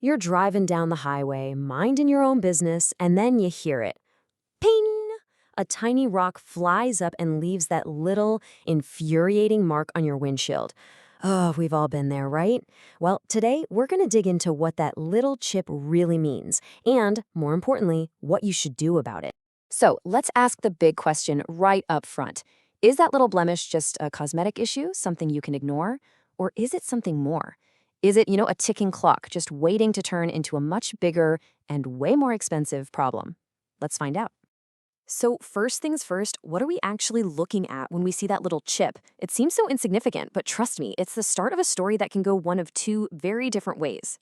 You're driving down the highway, minding your own business, and then you hear it. Ping! A tiny rock flies up and leaves that little, infuriating mark on your windshield. Oh, we've all been there, right? Well, today we're going to dig into what that little chip really means, and, more importantly, what you should do about it. So, let's ask the big question right up front. Is that little blemish just a cosmetic issue, something you can ignore? Or is it something more? Is it, a ticking clock just waiting to turn into a much bigger and way more expensive problem? Let's find out. So first things first, what are we actually looking at when we see that little chip? It seems so insignificant, but trust me, it's the start of a story that can go one of two very different ways.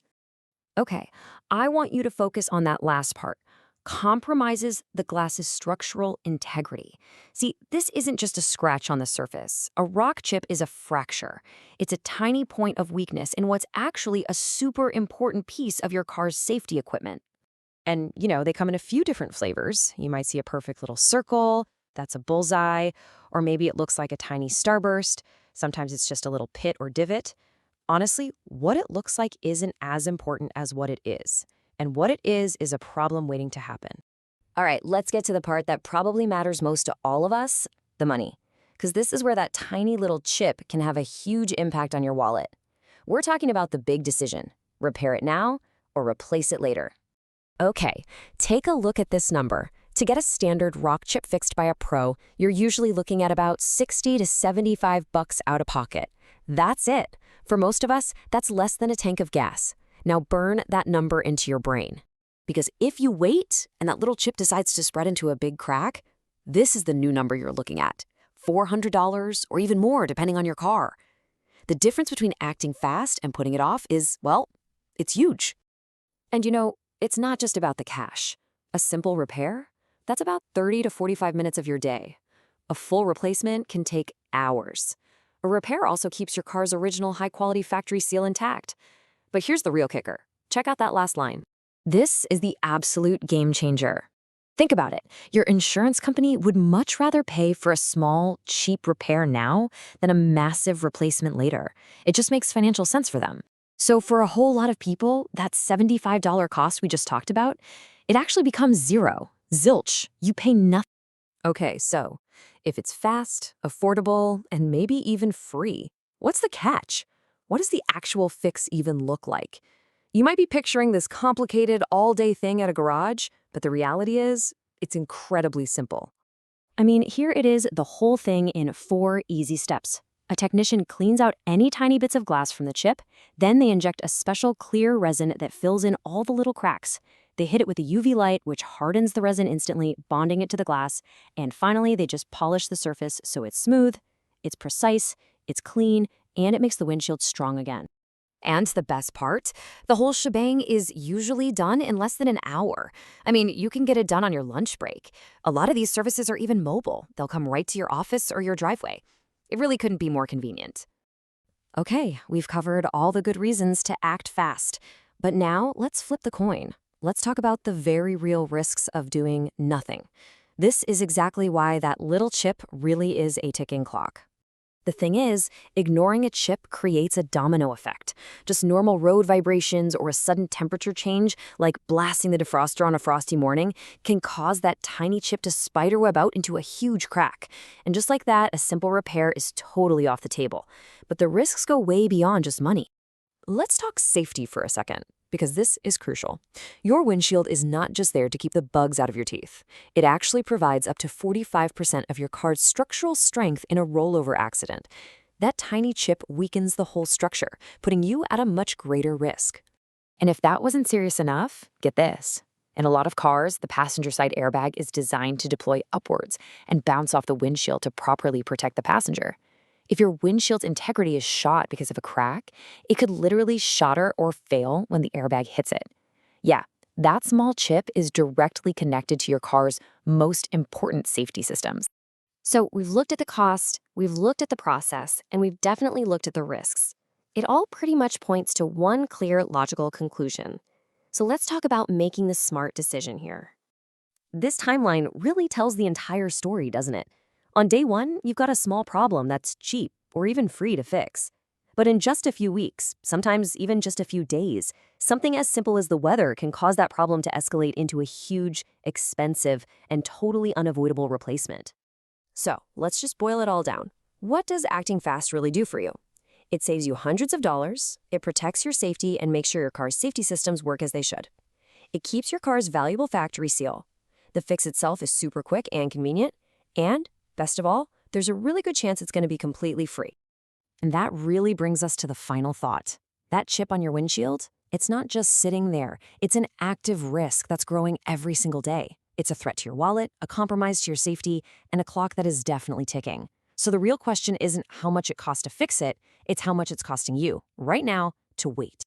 Okay, I want you to focus on that last part. Compromises the glass's structural integrity. See, this isn't just a scratch on the surface. A rock chip is a fracture. It's a tiny point of weakness in what's actually a super important piece of your car's safety equipment. And, they come in a few different flavors. You might see a perfect little circle, that's a bullseye, or maybe it looks like a tiny starburst. Sometimes it's just a little pit or divot. Honestly, what it looks like isn't as important as what it is. And what it is a problem waiting to happen. All right, let's get to the part that probably matters most to all of us, the money. Because this is where that tiny little chip can have a huge impact on your wallet. We're talking about the big decision: repair it now or replace it later. Okay, take a look at this number. To get a standard rock chip fixed by a pro, you're usually looking at about $60 to $75 out of pocket. That's it. For most of us, that's less than a tank of gas. Now burn that number into your brain. Because if you wait and that little chip decides to spread into a big crack, this is the new number you're looking at. $400 or even more depending on your car. The difference between acting fast and putting it off is, well, it's huge. And it's not just about the cash. A simple repair? That's about 30 to 45 minutes of your day. A full replacement can take hours. A repair also keeps your car's original high-quality factory seal intact. But here's the real kicker. Check out that last line. This is the absolute game changer. Think about it. Your insurance company would much rather pay for a small, cheap repair now than a massive replacement later. It just makes financial sense for them. So for a whole lot of people, that $75 cost we just talked about, it actually becomes zero. Zilch. You pay nothing. Okay, so if it's fast, affordable, and maybe even free, what's the catch? What does the actual fix even look like? You might be picturing this complicated all-day thing at a garage, but the reality is, it's incredibly simple. I mean, here it is, the whole thing in 4 easy steps. A technician cleans out any tiny bits of glass from the chip, then they inject a special clear resin that fills in all the little cracks. They hit it with a UV light, which hardens the resin instantly, bonding it to the glass, and finally they just polish the surface so it's smooth, it's precise, it's clean, and it makes the windshield strong again. And the best part, the whole shebang is usually done in less than an hour. I mean, you can get it done on your lunch break. A lot of these services are even mobile. They'll come right to your office or your driveway. It really couldn't be more convenient. Okay, we've covered all the good reasons to act fast. But now let's flip the coin. Let's talk about the very real risks of doing nothing. This is exactly why that little chip really is a ticking clock. The thing is, ignoring a chip creates a domino effect. Just normal road vibrations or a sudden temperature change, like blasting the defroster on a frosty morning, can cause that tiny chip to spiderweb out into a huge crack. And just like that, a simple repair is totally off the table. But the risks go way beyond just money. Let's talk safety for a second, because this is crucial. Your windshield is not just there to keep the bugs out of your teeth. It actually provides up to 45% of your car's structural strength in a rollover accident. That tiny chip weakens the whole structure, putting you at a much greater risk. And if that wasn't serious enough, get this. In a lot of cars, the passenger side airbag is designed to deploy upwards and bounce off the windshield to properly protect the passenger. If your windshield's integrity is shot because of a crack, it could literally shatter or fail when the airbag hits it. Yeah, that small chip is directly connected to your car's most important safety systems. So we've looked at the cost, we've looked at the process, and we've definitely looked at the risks. It all pretty much points to one clear, logical conclusion. So let's talk about making the smart decision here. This timeline really tells the entire story, doesn't it? On day 1, you've got a small problem that's cheap or even free to fix. But in just a few weeks, sometimes even just a few days, something as simple as the weather can cause that problem to escalate into a huge, expensive, and totally unavoidable replacement. So let's just boil it all down. What does acting fast really do for you? It saves you hundreds of dollars, it protects your safety and makes sure your car's safety systems work as they should. It keeps your car's valuable factory seal. The fix itself is super quick and convenient, and, best of all, there's a really good chance it's going to be completely free. And that really brings us to the final thought. That chip on your windshield, it's not just sitting there. It's an active risk that's growing every single day. It's a threat to your wallet, a compromise to your safety, and a clock that is definitely ticking. So the real question isn't how much it costs to fix it, it's how much it's costing you, right now, to wait.